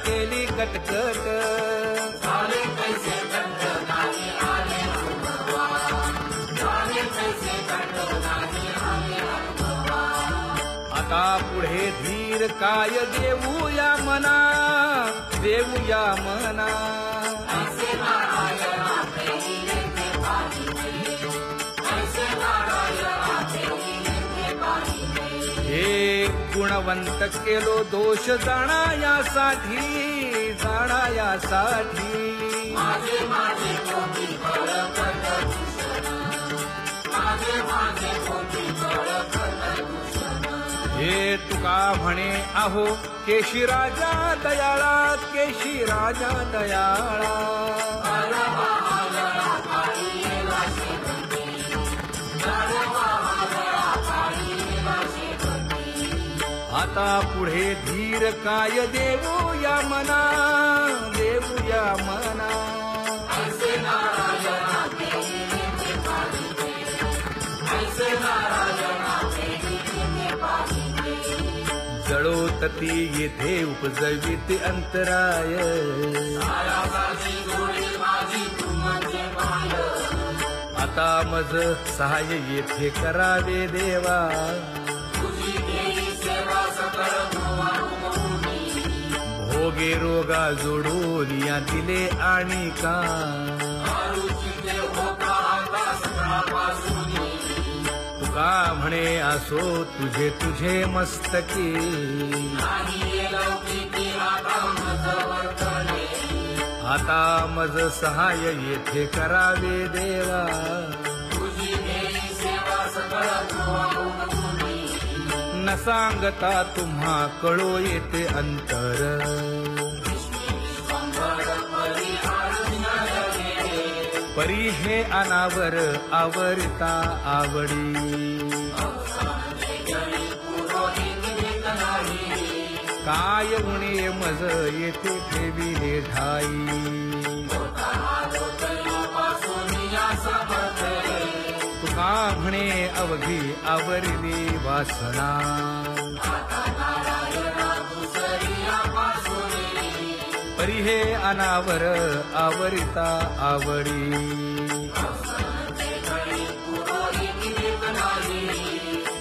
केली कटकट आता पुढे धीर काय देऊया मना देऊया मना हे गुणवंत केलो दोष जाणायासाठी हे तुका म्हणे आहो केशी राजा दयाळा आता पुढे धीर काय देऊया मना जळोतती येथे उपजविते अंतराय आता मज सहाय्य येथे करावे देवा भोगे रोगा जोडून या दिले आणि का तुका म्हणे असो तुझे मस्तकी आता मज सहाय्य येथे करावे देवा न सांगता तुम्हा कळो येते अंतर परी हे अनावर आवरता आवडी काय उणे मज येथे ठेविले ठाई तुका म्हणे अवघी आवरली वासना परी हे अनावर आवरिता आवडी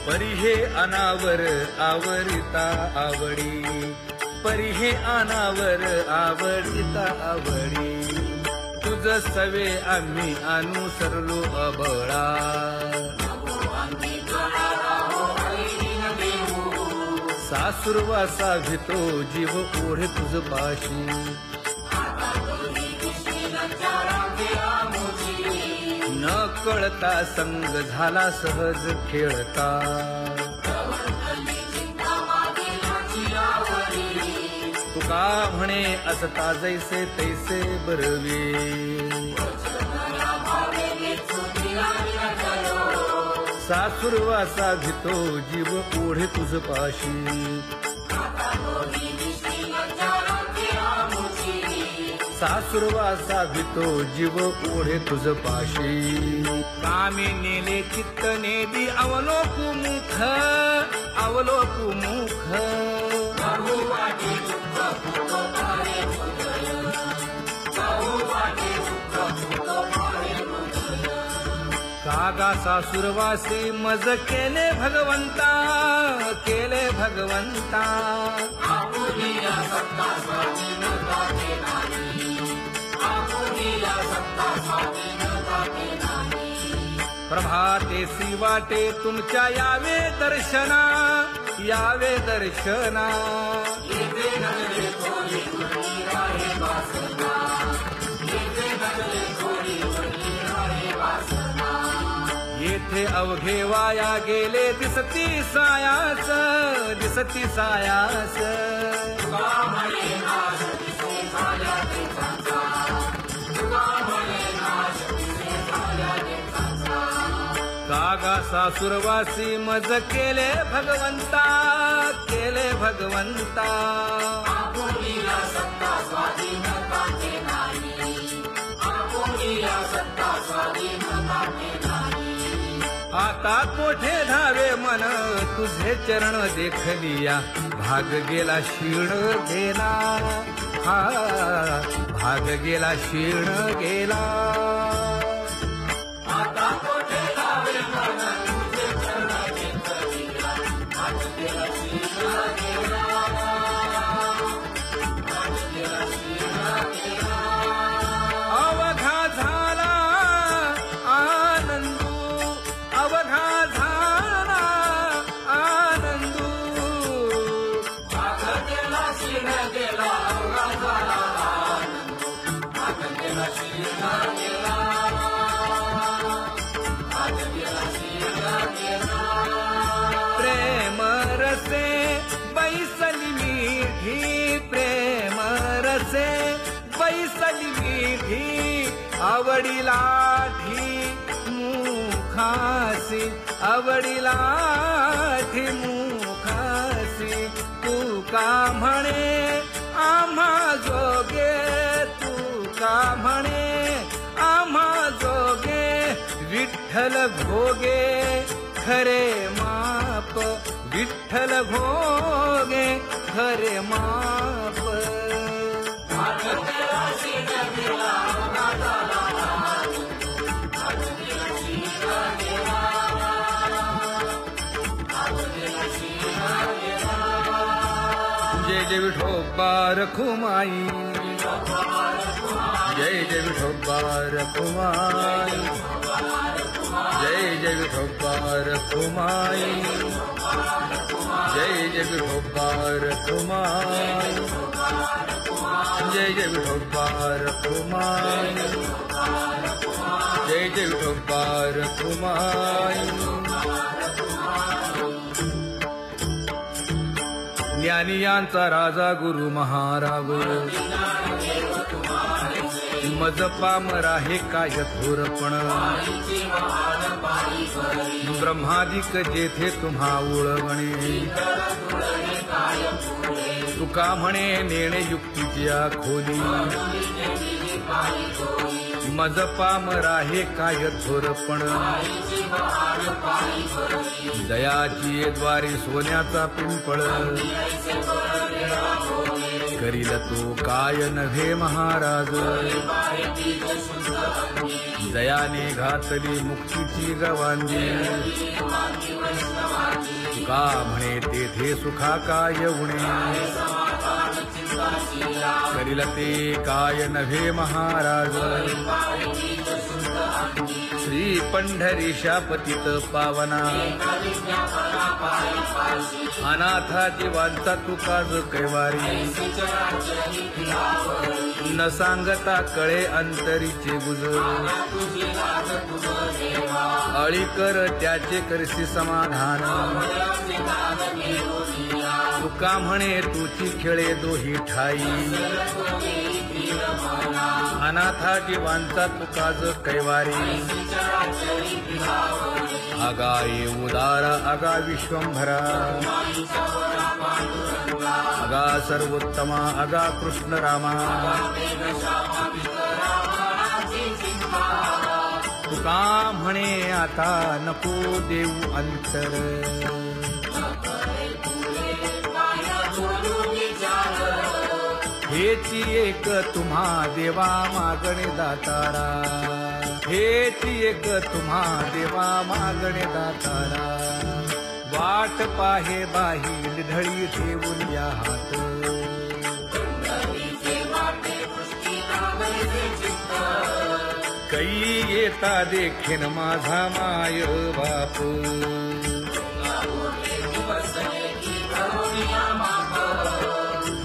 परी हे अनावर आवरिता आवडी परी हे अनावर आवडिता आवडी तुझ सवे आम्ही अनुसरलो अबळा सासुरवासा भितो जीव ओढे तुझ पाशी न कळता संग झाला सहज खेळता तुका म्हणे असता जैसे तैसे बरवे सासुरवासा भितो जीव ओढे तुझ पाशी सासुरवासा भितो जीव ओढे तुझ पाशी कामी नेले चित्त नेली अवलोकु मुख कागा सासुरवासी मज केले भगवंता प्रभातेसी वाटे तुमच्या यावे दर्शना येथे अवघे वाया गेले दिसती सायास कागा सासुरवासी मज केले भगवंता आता कोठे धावे मन तुझे चरण देखलिया भाग गेला शीण घेना हा भाग गेला क्षीण गेला अवघा झाला आनंदू अवघा झाला आनंदू प्रेम रसे बैसली मीठी प्रेम रसे बैसली मीठी आवडीला मुखासी आवडीला मुखासी तू का म्हणे आम्हा जोगे तू का म्हणे आम्हा जोगे विठ्ठल भोगे खरे माप विठ्ठल भोगे खरे माप जय जय विठोबा रखुमाई जय जय विठोबा रखुमाई जय जय विठोबा रखुमाई जय जय विठोबा रखुमाई जय जय विठोबा रखुमाई जय जय विठोबा रखुमाई ज्ञानियांचा राजा गुरु महाराज मज पामरा हे काय थोरपण ब्रह्मादिक जेथे तुम्हा उळवणे तुका म्हणे नेणे युक्तीची खोली मज पामरा हे काय थोरपण दयाची द्वारे सोन्याचा पिंपळ करील तो काय नव्हे महाराज दयाने घातली मुक्तीची गवांगी तुका म्हणे तेथे सुखा काय उणे करील ते काय नव्हे महाराज श्री पंढरीशा पतित पावना अनाथा जीवांचा तुकाज कैवारी न सांगता कळे अंतरीचे गुज अळी कर त्याचे करसी समाधान तुका म्हणे तुची खेळे दोही ठाई अनाथा जीवांचा तुकाज कैवारी आगा ये उदारा आगा विश्वंभरा आगा सर्वोत्तमा आगा कृष्ण रामा तुका म्हणे आता नको देऊ अंतर हेची एक तुम्हा देवा मागणे दातारा हेची एक तुम्हा देवा मागणे दातारा वाट पाहे बाही ढळी ठेवून या हात कै येता देखीन माझा माय बाप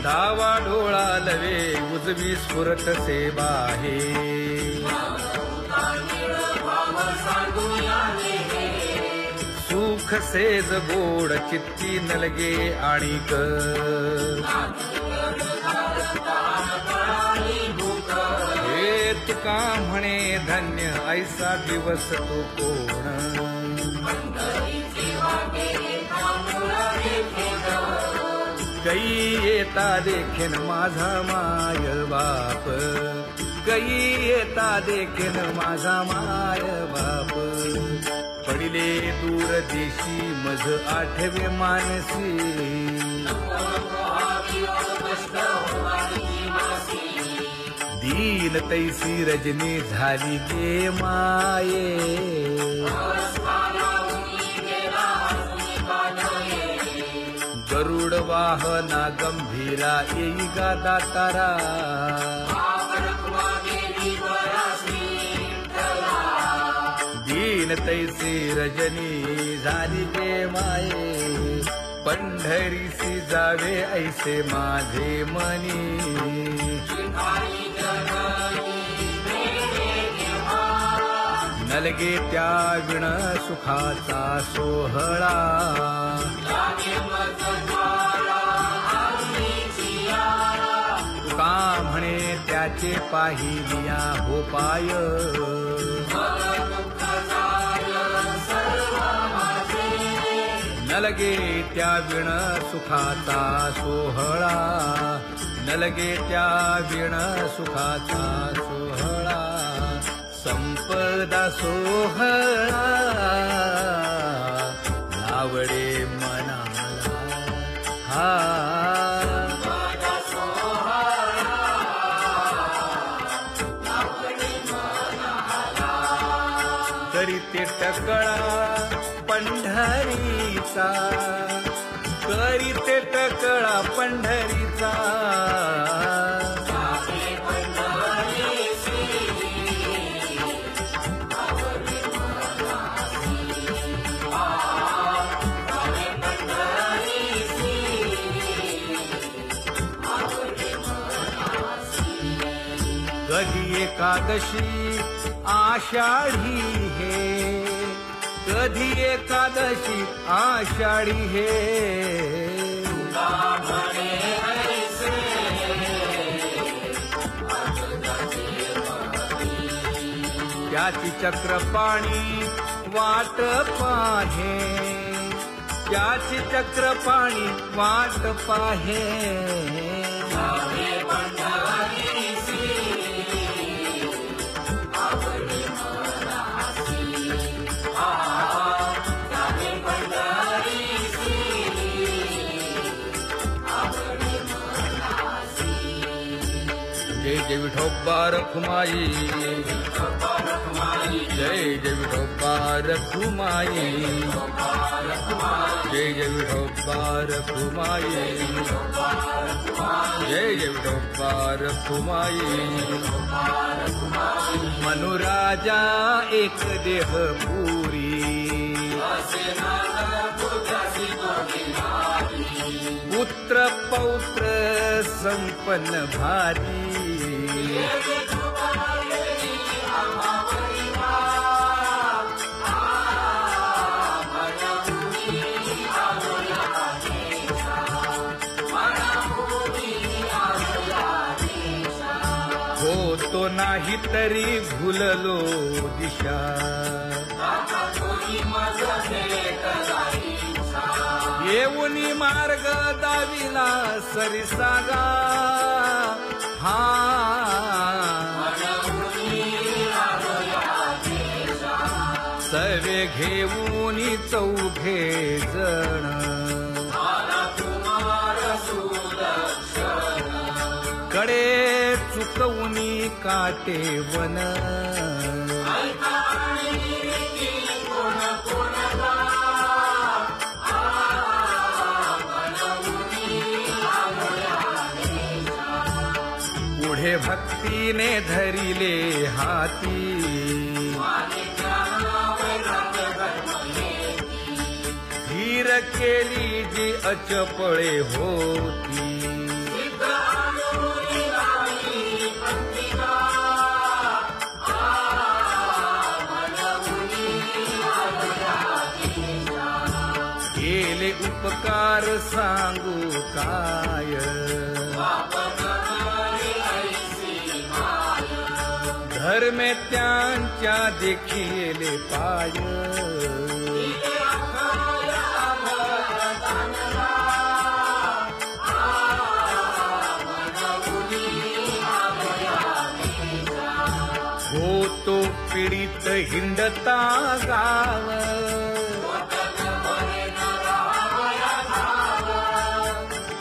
डावा डोळा लवे उजवी स्फुरत से बाहे सुख सेज गोड चित्ती नलगे आणिक हे तुका म्हणे धन्य ऐसा दिवस तो कोण कै येता देखीन माझा माय बाप कै येता देखीन माझा माय बाप पडिले दूर देशी मज आठवे मानसी दीन तैसी रजनी झाली गे माये गरुड वाहना गंभीरा येई गा दातारा दीन तैसी रजनी झाली गे माये पंढरीसी जावे ऐसे माझे मनी नलगे त्या विण सुखाचा सोहळा तुका म्हणे त्याचे पाहिलिया हो पाय नलगे त्या विण सुखाचा सोहळा नलगे त्या विण सुखाचा सोहळा संपदा सोहळा नावडे मनाला हा करीते टकळा पंढरीचा करीते टकळा पंढरीचा कधी एकादशी आषाढी हे कधी एकादशी आषाढी हे त्याची चक्रपाणी वाट पाहे त्याची चक्रपाणी वाट पाहे जय जय विठोबा रखुमाई जय जय विठोबा रखुमाई जय जय विठोबा रखुमाई जय जय विठोबा रखुमाई मनुराजा एक देह पुरी पुत्र पौत्र संपन्न भारी होतो नाही तरी भुललो दिशा येऊनी मार्ग दाविला सरिसागा हा सर्वे घेऊनी चौघे जण कडे चुकवूनी काटे वन पुढे भक्तीने धरिले हाती धीर केली जी अचपळे होती केले उपकार सांगू काय धर्मे त्यांच्या देखिले पाय होतो पीडित हिंडता गाव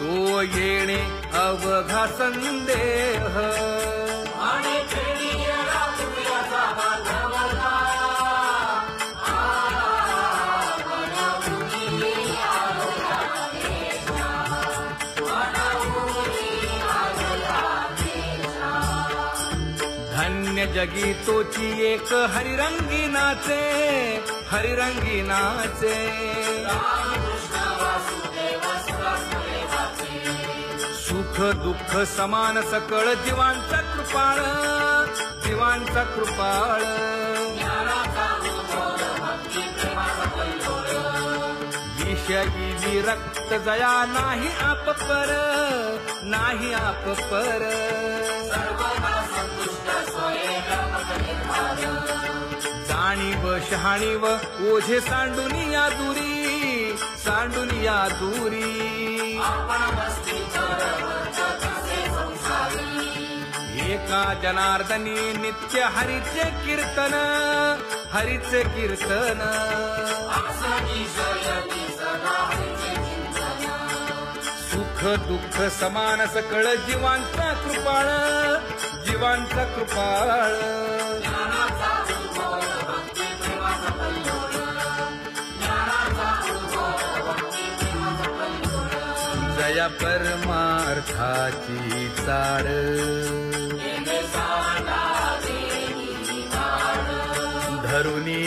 तो येणे अवघा संदेह जगी तोची एक हरिरंगी नाचे, हरिरंगी नाचे. सुख दुःख समान सकळ जीवांचा कृपाळ, जीवांचा कृपाळ. विषयी विरक्त जया नाही आप पर, नाही आप पर. जाणीव शहाणीव ओझे सांडुनिया दुरी, सांडुनिया दुरी. एका जनार्दनी नित्य हरीचे कीर्तन, हरीचे कीर्तन. सुख दुःख समान सकळ जीवांचा कृपाळ, जीवांचा कृपाळ. जया परमार्थाची चाड, धरुनी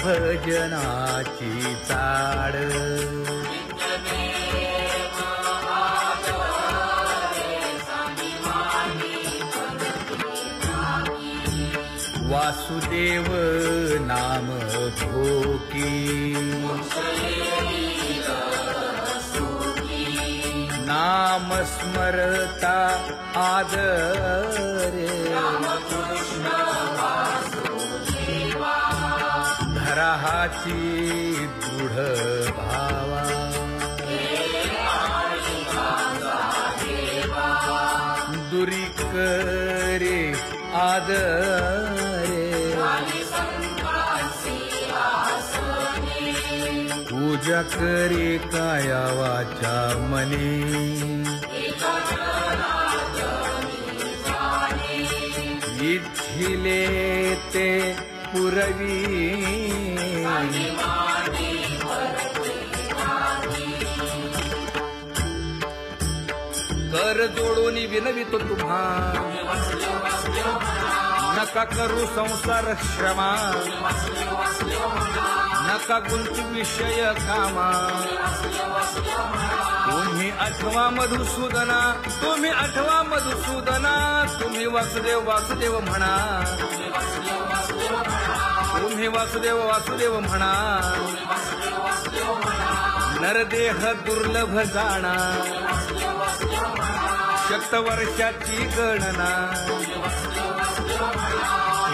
भजनाची चाड. वासुदेव नाम भोकी, नाम स्मरता आदरे. धराहाची दृढ भावा, दुरी करे आदरे. पूजा करे काया वाचा मने, इच्छिले ते पुरवी. कर जोडून विनवितो तुम्हा, नका करू संसार श्रमा. नका गुंती विषय कामा. तुम्ही आठवा मधुसूदना, तुम्ही आठवा मधुसूदना. तुम्ही वासुदेव वासुदेव म्हणा, तुम्ही वासुदेव वासुदेव म्हणा. नरदेह दुर्लभ जाणा, शतवर्षाची गणना.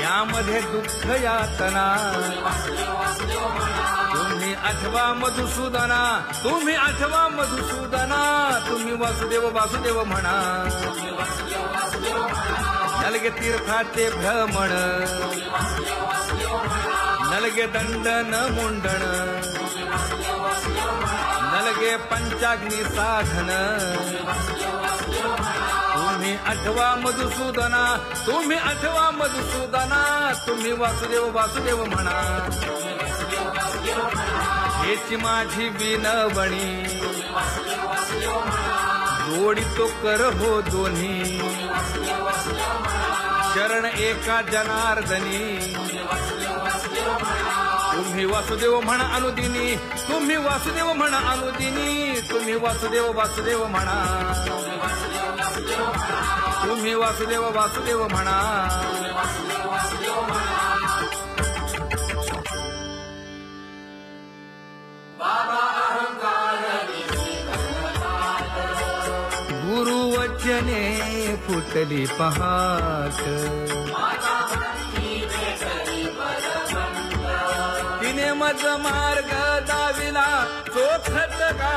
यामध्ये दुःख यातना. तुम्ही आठवा मधुसूदना, तुम्ही आठवा मधुसूदना. तुम्ही वासुदेव वासुदेव म्हणा. नलगे तीर्थाचे भ्रमण, नलगे दंडन मुंडण. नलगे पंचाग्नी साधन. तुम्ही आठवा मधुसूदना, तुम्ही आठवा मधुसूदना. तुम्ही वासुदेव वासुदेव म्हणा. हेची माझी विनवणी, जोडितो कर हो दोन्ही. शरण एका जनार्दनी. तुम्ही वासुदेव म्हणा अनुदिनी, तुम्ही वासुदेव म्हणा अनुदिनी. तुम्ही वासुदेव वासुदेव म्हणा, तुम्ही वासुदेव वासुदेव म्हणा. गुरुवचने फुटली पहाट, तिने मज मार्ग दाविला चोखत का.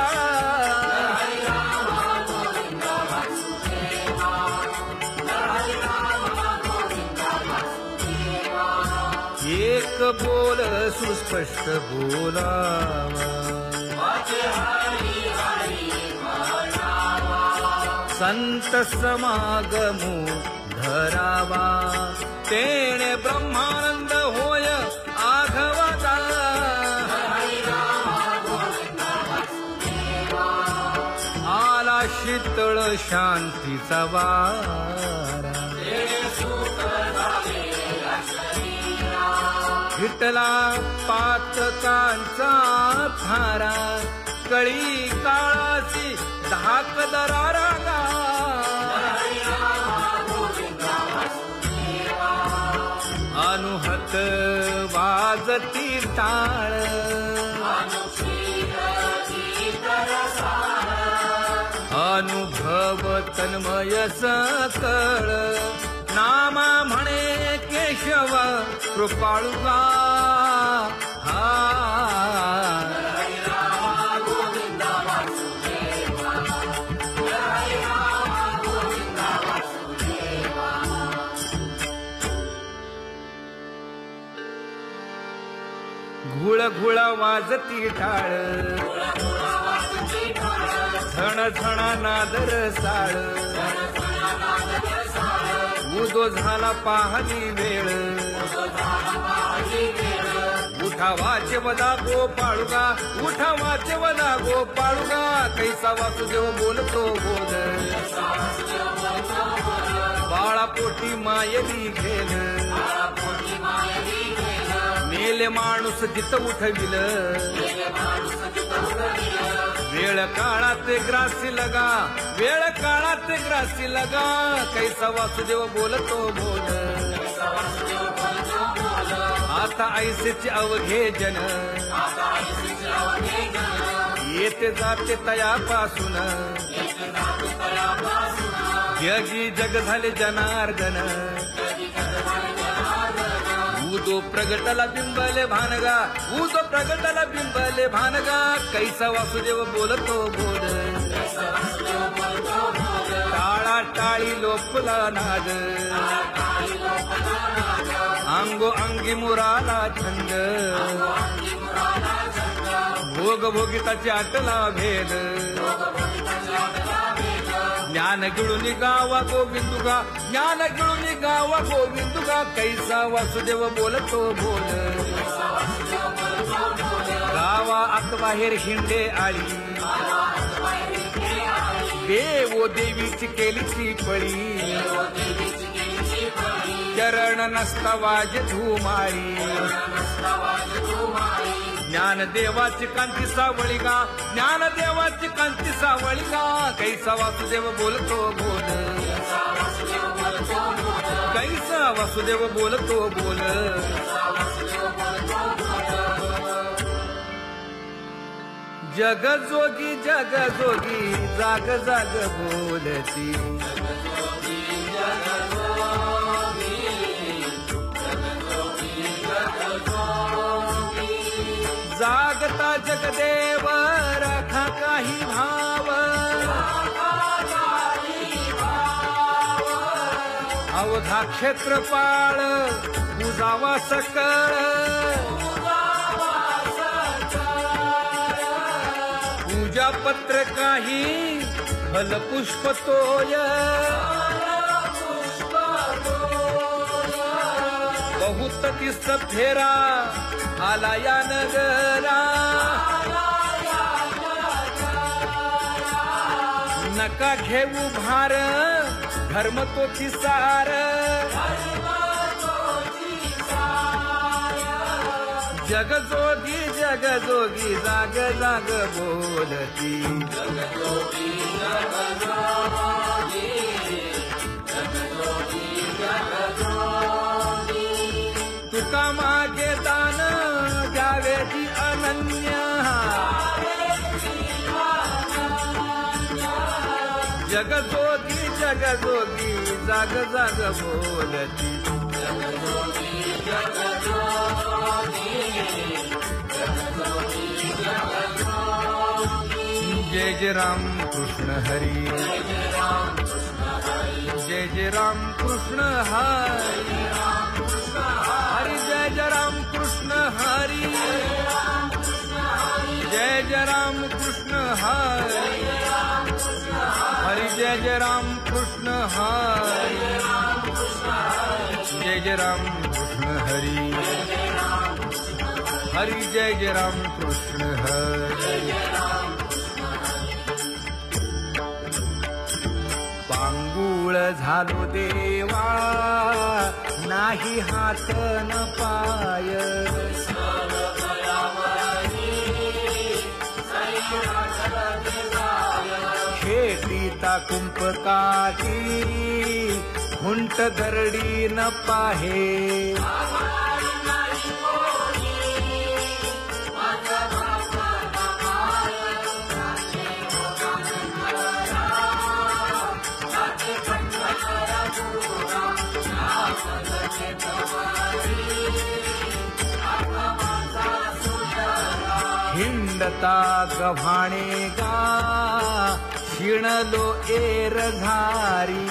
एक बोल सुस्पष्ट बोलावा, संत समागमू धरावा. तेणे ब्रह्मानंद होय आघवता. आला शीतळ शांतीचा वारा. विठ्ठला पातकांचा थारा कळी काळाची धाक दरारा गा अनुहत वाजती टाळ अनुभव तन्मय सकळ नामा म्हणे केशव कृपाळुगा हा घुळ घुळ वाजती टाळ झण झणा नादर साळ उदो झाला पाहणी वेळ उठा वाचे वदा गोपाळुगा उठा वाचे वदा गोपाळुगा कैसा वासुदेव बोलतो बोल बाळा पोटी मायली घेल मेले माणूस जित उठविल वेळ काळात ग्रासी लगा वेळ काळात ग्रासी लगा कैसा वासुदेव बोलतो बोल आता ऐसेचे अवघे जन येते जाते तयापासून जगी जग झाले जनार्दन उदो प्रगटला बिंबले भानगा उदो प्रगटला बिंबले भानगा कैसा वासुदेव बोलतो बोल टाळा टाळी लोपला नाद अंगो अंगी मुराला छंद भोग भोगिताची आटला भेद ज्ञान गिळून गावा गोविंदुगा ज्ञान गिळून गावा गोविंदुगा कैसा वासुदेव बोलतो बोल गावा आत बाहेर हिंडे आळी देवो देवीची केलीची पळी चरण नसता वाज धुमाळी ज्ञान देवाची कांती सावळी गा ज्ञान देवाची कांती सावळी गा कैसा वासुदेव बोलतो बोल कैसा वासुदेव बोलतो बोल जग जोगी जाग जाग बोलती जागता जगदेव राखा काही भाव अवधा क्षेत्रपाळ पूजावा सकळ पूजा पत्र काही फलपुष्प तोय बहुत दिस फेरा आला या नगरा नका घेऊ भार धर्म तोची सार जगजोगी जाग जाग बोलती तुका मागे दान द्यावेची अनन्य जगजोगी जाग जाग बोलती जय जय राम कृष्ण हरी जय जय राम कृष्ण हरी हरि जय जय राम कृष्ण हरी जय जय राम कृष्ण हरी हरि जय जय राम कृष्ण हरी जय जय राम कृष्ण हरी हरि जय जय राम कृष्ण हरी पांगू व्याकुळ झालो देवा, नाही हात न पाय. शेतीता कुंपकाठी हुंट गरडी न पाहे. हिंडता गव्हाणे गा, शिणलो एर घारी.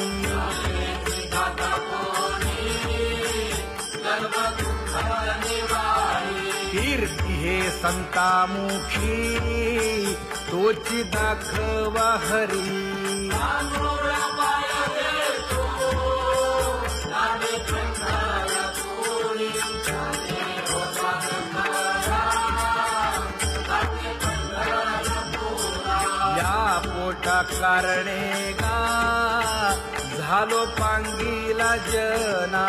कीर्ती हे संतामुखी, तोची दाखवा हरी. या पोटा कारणे गा, झालो पांगीला जना.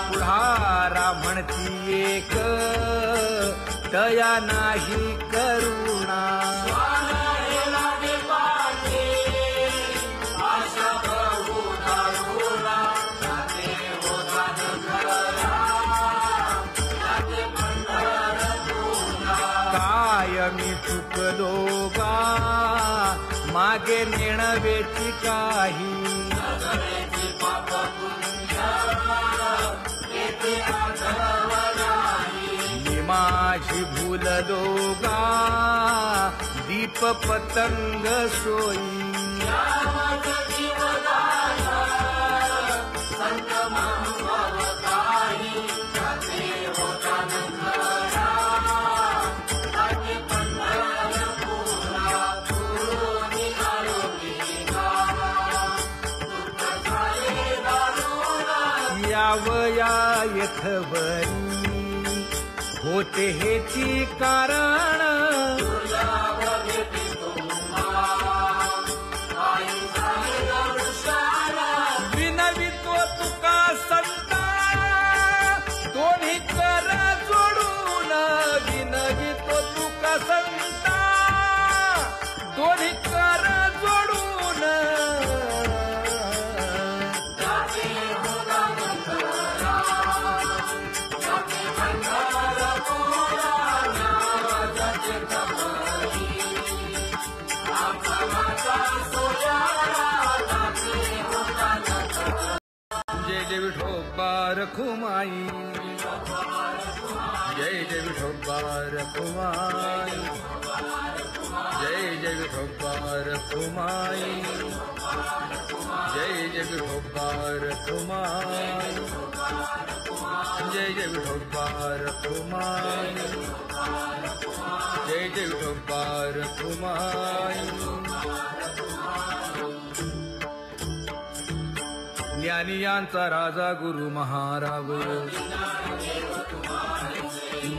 पुढारा म्हणती एक, तया नाही करुणा. काय मी चुकलो गा, मागे नेणवेची काही. मी माझी भूललो गा, दीप पतंग सोयी. यावया यथवरी, होते हेची कारण. विनवितो तुका संता, दोन्ही कर जोडून. विनवितो तुका संता, दोन्ही कर जोडून. जय जय विठोबा रखुमाई, जय जय विठोबा रखुमाई, जय जय विठोबा रखुमाई, जय जय विठोबा रखुमाई, जय जय विठोबा रखुमाई, जय जय विठोबा रखुमाई. ज्ञानियांचा राजा गुरु महाराव,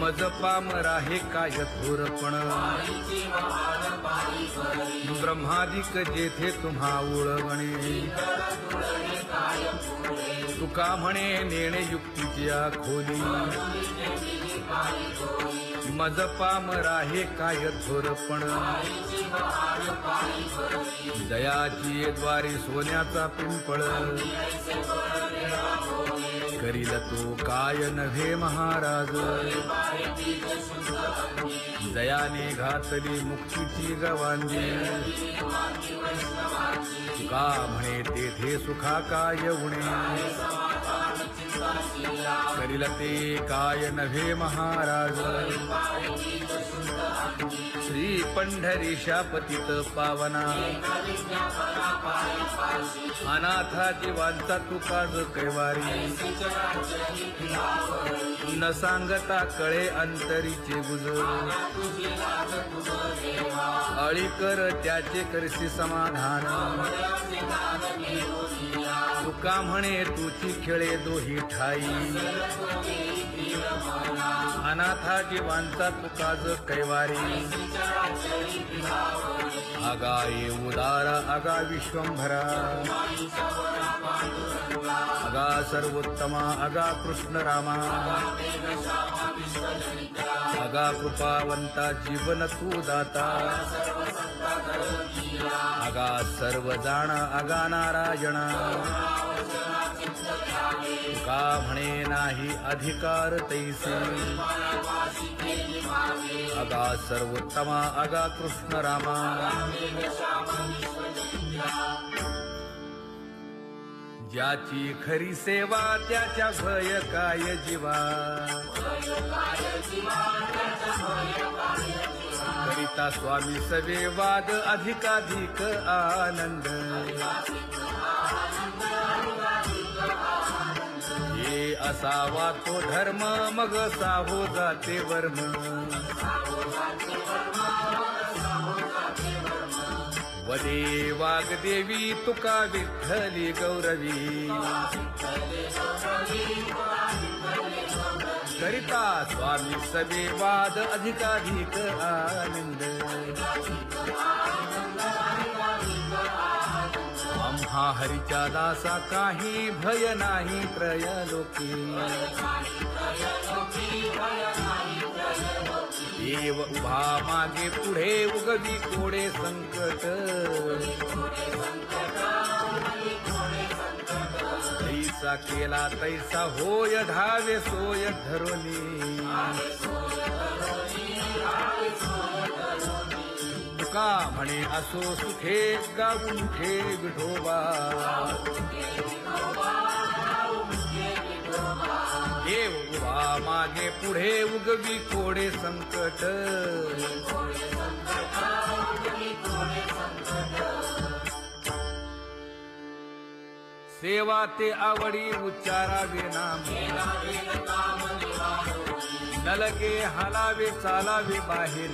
मज पामरा हे काय थोरपण. ब्रह्मादिक जेथे तुम्हा उळवणे, तुका म्हणे नेणे युक्तीच्या खोली. मज पामरा हे काय थोरपण. दयाची द्वारी सोन्याचा पिंपळ, करील तो काय नव्हे महाराज. दयाने घातली मुक्तीची गवांजी, तुका म्हणे तेथे सुखा काय उणे. करील ते काय नव्हे महाराज. श्री पंढरीशा पतित पावना, अनाथा जीवांचा तुकाज कैवारी. न सांगता कळे अंतरीचे गुज, अळी कर त्याचे करसी समाधान. तुका म्हणे तुची खेळे दोही ठाई, अनाथा जीवांचा तुकाज कैवारी आगा ये उदारा आगा विश्वंभरा आगा सर्वोत्तमा आगा कृष्ण रामा आगा कृपावंता जीवन तू दाता आगा सर्व जाणा आगा नारायणा तुका म्हणे नाही अधिकार तैसे आगा सर्वोत्तमा आगा कृष्ण रामा ज्याची खरी सेवा त्याच्या भय काय जीवा करिता स्वामी सवे वाद अधिकाधिक आनंद हे असावा तो धर्म मग साहो जाते वर्म वदे वाग्देवी तुका विठ्ठली गौरवी करिता स्वामी सवे वाद अधिकाधिक आनंद आम्हा हरीच्या दासा काही भय नाही त्रयलोकी देव उभा मागे पुढे उगवी कोडे संकट तैसा केला तैसा होय धावे सोय धरोनी तुका म्हणे असो सुखे गाऊन ठे विठोबा देव उभा मागे पुढे उगवी कोडे संकट सेवा ते आवडी उच्चारावे नाम नलगे हालावे चालावे बाहेर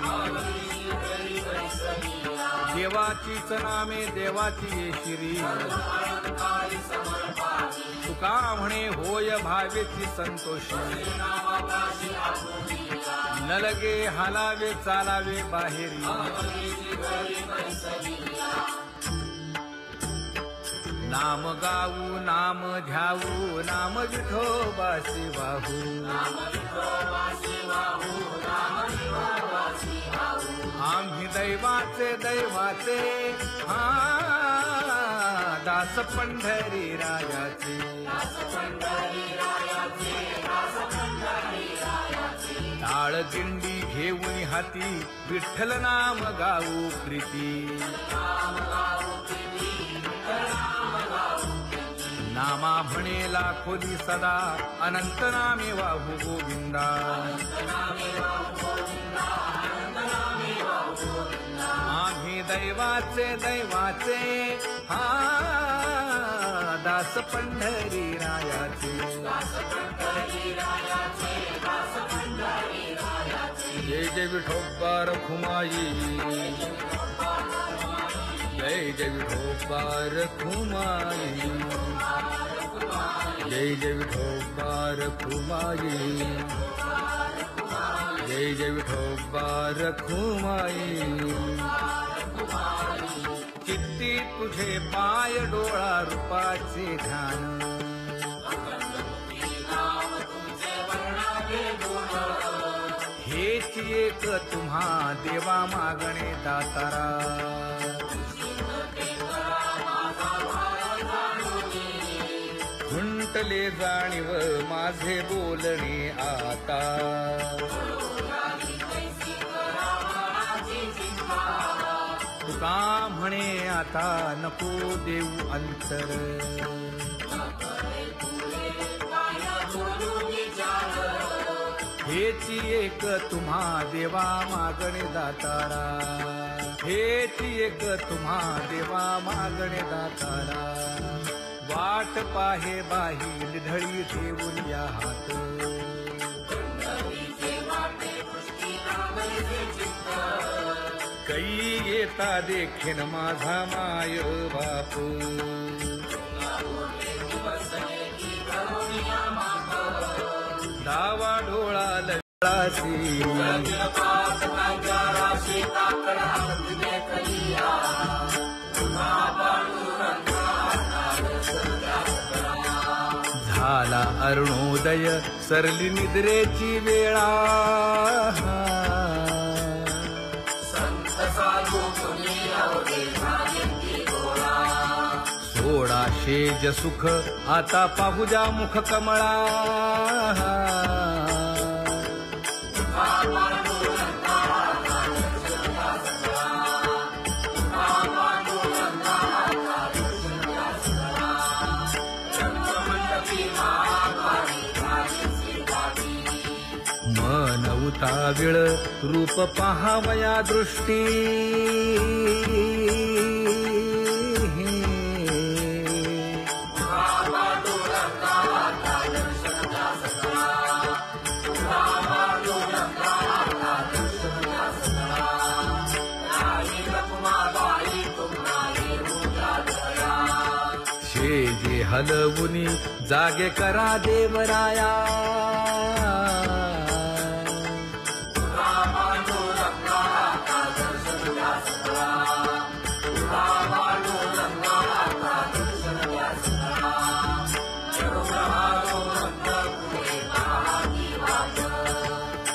देवाचीच नामे देवाची येशिरी तुका म्हणे होय भावेची संतोषी नलगे हालावे चालावे बाहेरी नाम गाऊ नाम घ्याऊ नाम विठोबासी वाहू आम्ही दैवाचे दैवाचे हा दास पंढरी रायाचे टाळ दिंडी घेऊन हाती विठ्ठल नाम गाऊ प्रीती नामा म्हणेला खोली सदा अनंत नामे वाहू गोविंदा आम्ही दैवाचे दैवाचे हा दास पंढरी रायाचे जय जय विठोबा रखुमाई जय जय विठोबा रखुमाई जय जय विठोबा रखुमाई जय जय विठोबा रखुमाई चित्ती तुझे पाय डोळा रूपाचे ध्यान हेच एक तुम्हा देवा मागणे दातारा खुंटले जाणीव माझे बोलणे आता तुका म्हणे आता नको देऊ अंतर हेची एक तुम्हा देवा मागणे दातारा हेची एक तुम्हा देवा मागणे दातारा वाट पाहे बाही निढळी ठेवून या हात कै येता देखेन माझा माय बाप डावा डोळा झाला अरुणोदय सरली निद्रेची वेळा सोडा शेज सुख आता पाहू द्या मुख कमळा मन उताविळ रूप पाहावया दृष्टी शेजे हलवुनी जागे करा देवराया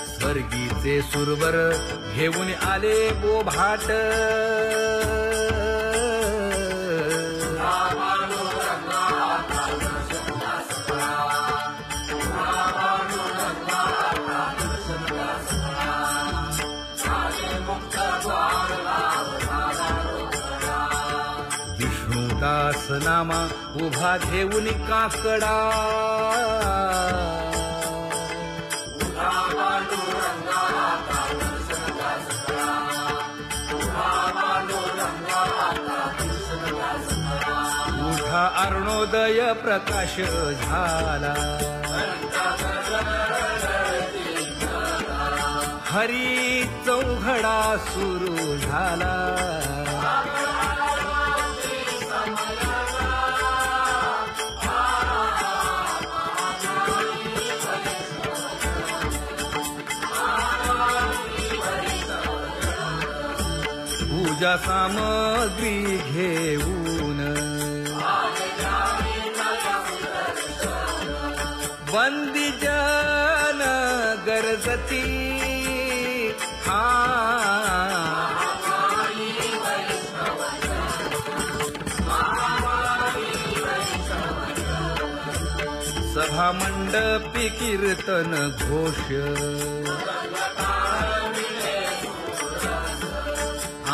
स्वर्गीचे सुरवर घेऊन आले बोभाट विष्णुदास नामा उभा घेऊन काकडा उठा अरुणोदय प्रकाश झाला हरी चौघडा सुरू झाला पूजा सामग्री घेऊन बंदी जन गरजती सभा मंडपी कीर्तन घोष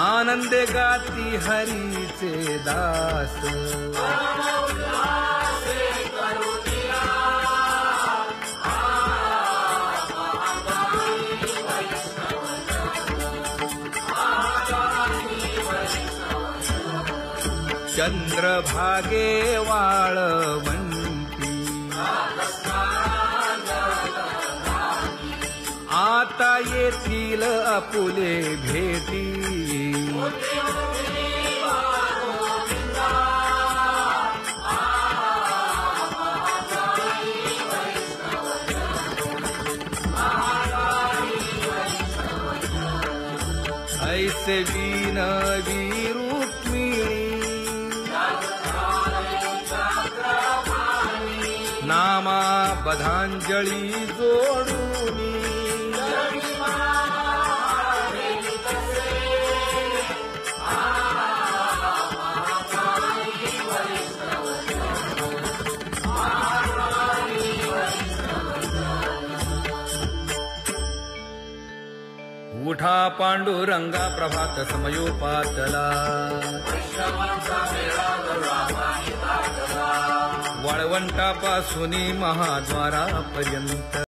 आनंदे गाती हरीचे दास चंद्रभागे वाळवंटी आता येतील आपुले भेटी ऐसे विनवी रुक्मिणी नामा बधांजळी जोडूनी उठा पांडुरंगा प्रभात समयोपातला वाळवंटापासून महाद्वारापर्यंत